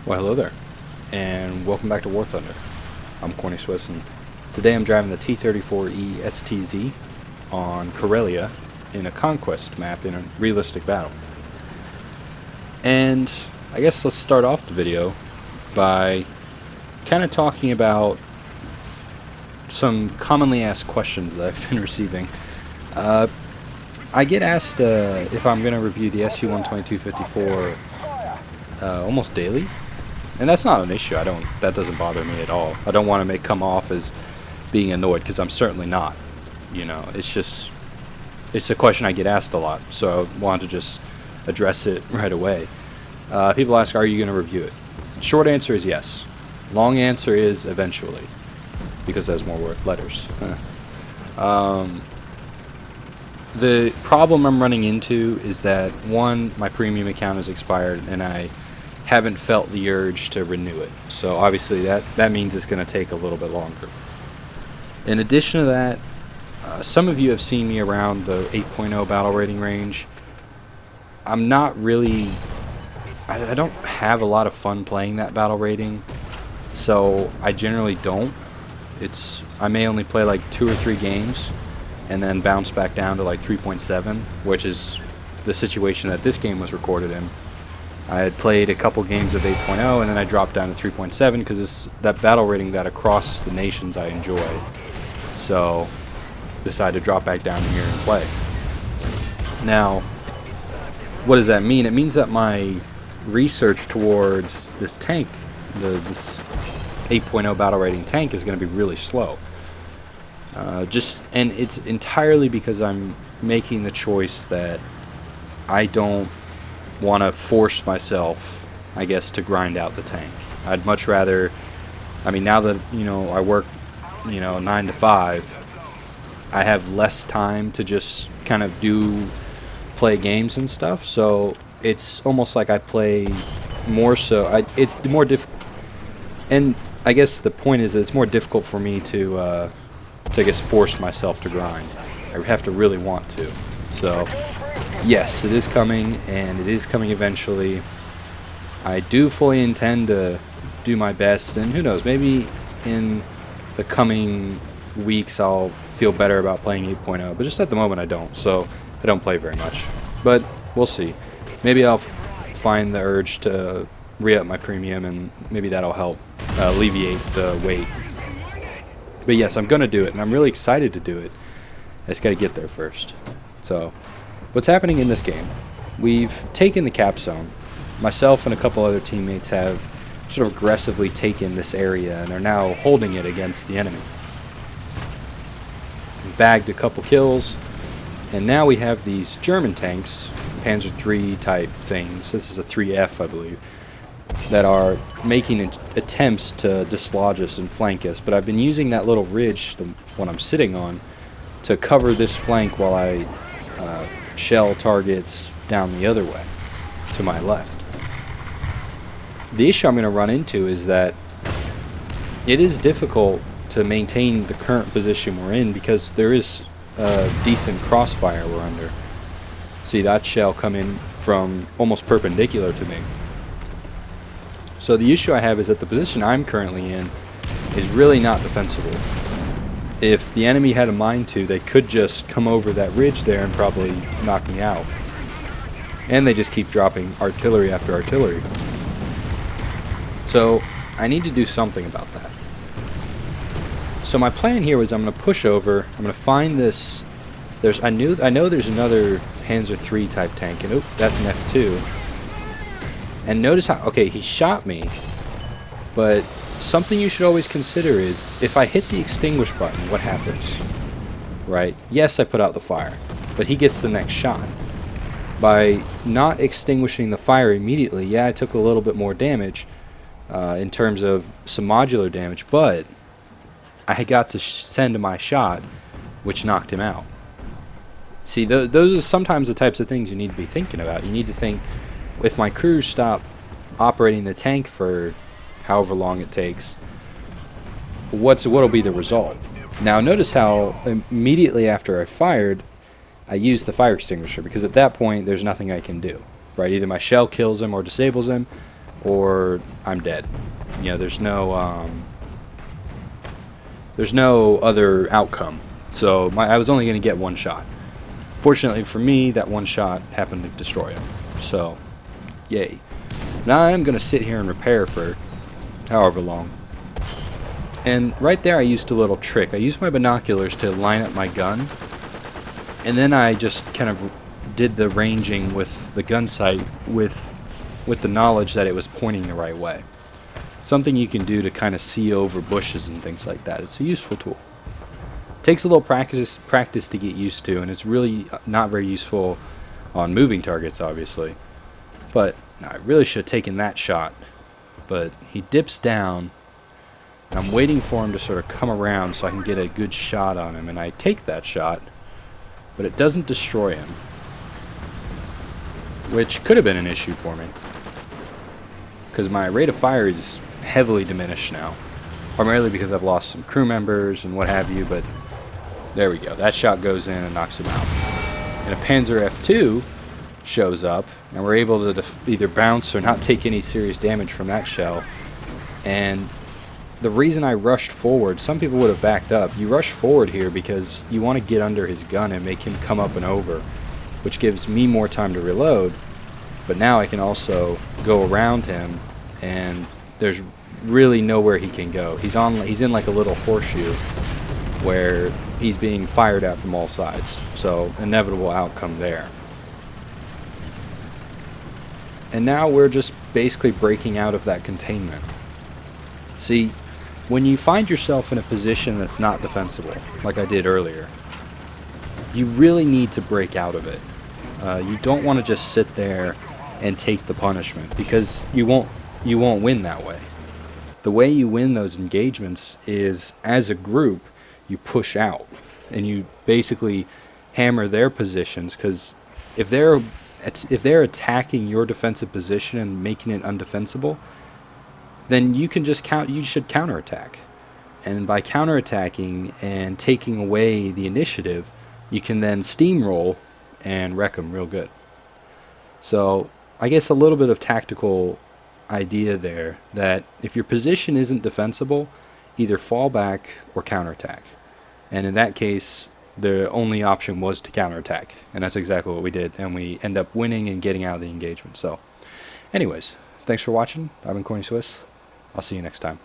Well, hello there, and welcome back to War Thunder. I'm Corny Swiss, and today I'm driving the T-34E STZ on Karelia in a conquest map in a realistic battle. And I guess let's start off the video by kind of talking about some commonly asked questions that I've been receiving. I get asked if I'm going to review the SU-122-54 almost daily. And that's not an issue. That doesn't bother me at all. I don't want to come off as being annoyed, because I'm certainly not. You know, it's a question I get asked a lot, so I want to just address it right away. People ask, are you going to review it? Short answer is yes. Long answer is eventually, because there's more letters. The problem I'm running into is that, one, my premium account has expired, and I haven't felt the urge to renew it. So obviously that means it's going to take a little bit longer. In addition to that, some of you have seen me around the 8.0 battle rating range. I'm not really... I don't have a lot of fun playing that battle rating, so I generally don't. I may only play like 2 or 3 games and then bounce back down to like 3.7, which is the situation that this game was recorded in. I had played a couple games of 8.0 and then I dropped down to 3.7 because it's that battle rating that across the nations I enjoy. So decided to drop back down here and play. Now, what does that mean? It means that my research towards this tank, this 8.0 battle rating tank, is going to be really slow. And it's entirely because I'm making the choice that I don't want to force myself, I guess, to grind out the tank. I'd much rather, now that, I work, 9 to 5, I have less time to just kind of play games and stuff, so it's almost like I play more so, it's more difficult, and I guess the point is that it's more difficult for me to I guess, force myself to grind. I have to really want to. So yes, it is coming, and it is coming eventually. I do fully intend to do my best, and who knows, maybe in the coming weeks I'll feel better about playing 8.0, but just at the moment I don't, so I don't play very much. But we'll see. Maybe I'll find the urge to re-up my premium, and maybe that'll help alleviate the wait. But yes, I'm going to do it, and I'm really excited to do it. I just got to get there first. So, what's happening in this game? We've taken the cap zone. Myself and a couple other teammates have sort of aggressively taken this area and are now holding it against the enemy. We bagged a couple kills, and now we have these German tanks, Panzer III type things. This is a 3F, I believe, that are making attempts to dislodge us and flank us. But I've been using that little ridge, the one I'm sitting on, to cover this flank while I shell targets down the other way, to my left. The issue I'm going to run into is that it is difficult to maintain the current position we're in because there is a decent crossfire we're under. See that shell come in from almost perpendicular to me. So the issue I have is that the position I'm currently in is really not defensible. If the enemy had a mind to, they could just come over that ridge there and probably knock me out. And they just keep dropping artillery after artillery. So I need to do something about that. So my plan here was I'm going to push over. I'm going to find this. I know there's another Panzer III type tank, and that's an F2. And notice how, okay, he shot me, but something you should always consider is, if I hit the extinguish button, what happens? Right? Yes, I put out the fire, but he gets the next shot. By not extinguishing the fire immediately, yeah, I took a little bit more damage in terms of some modular damage, but I got to send my shot, which knocked him out. See, those are sometimes the types of things you need to be thinking about. You need to think, if my crews stop operating the tank for however long it takes, what'll be the result? Now notice how immediately after I fired, I used the fire extinguisher, because at that point there's nothing I can do. Right? Either my shell kills him or disables him, or I'm dead. You know, there's no other outcome. So I was only going to get one shot. Fortunately for me, that one shot happened to destroy him. So, yay. Now I'm going to sit here and repair for however long. And right there I used a little trick. I used my binoculars to line up my gun. And then I just kind of did the ranging with the gun sight with the knowledge that it was pointing the right way. Something you can do to kind of see over bushes and things like that. It's a useful tool. Takes a little practice to get used to, and it's really not very useful on moving targets, obviously. But I really should have taken that shot. But he dips down, and I'm waiting for him to sort of come around so I can get a good shot on him, and I take that shot, but it doesn't destroy him, which could have been an issue for me, because my rate of fire is heavily diminished now, primarily because I've lost some crew members and what have you. But there we go. That shot goes in and knocks him out. And a Panzer F2 shows up, and we're able to either bounce or not take any serious damage from that shell. And the reason I rushed forward, some people would have backed up. You rush forward here because you want to get under his gun and make him come up and over, which gives me more time to reload. But now I can also go around him, and there's really nowhere he can go. He's in like a little horseshoe where he's being fired at from all sides. So, inevitable outcome there. And now we're just basically breaking out of that containment. See, when you find yourself in a position that's not defensible, like I did earlier, you really need to break out of it. You don't want to just sit there and take the punishment, because you won't win that way. The way you win those engagements is, as a group, you push out and you basically hammer their positions, because if they're attacking your defensive position and making it undefensible, then you should counterattack. And by counterattacking and taking away the initiative, you can then steamroll and wreck them real good. So I guess a little bit of tactical idea there, that if your position isn't defensible, either fall back or counterattack. And in that case, the only option was to counterattack, and that's exactly what we did, and we end up winning and getting out of the engagement. So anyways, thanks for watching. I've been Corny Swiss. I'll see you next time.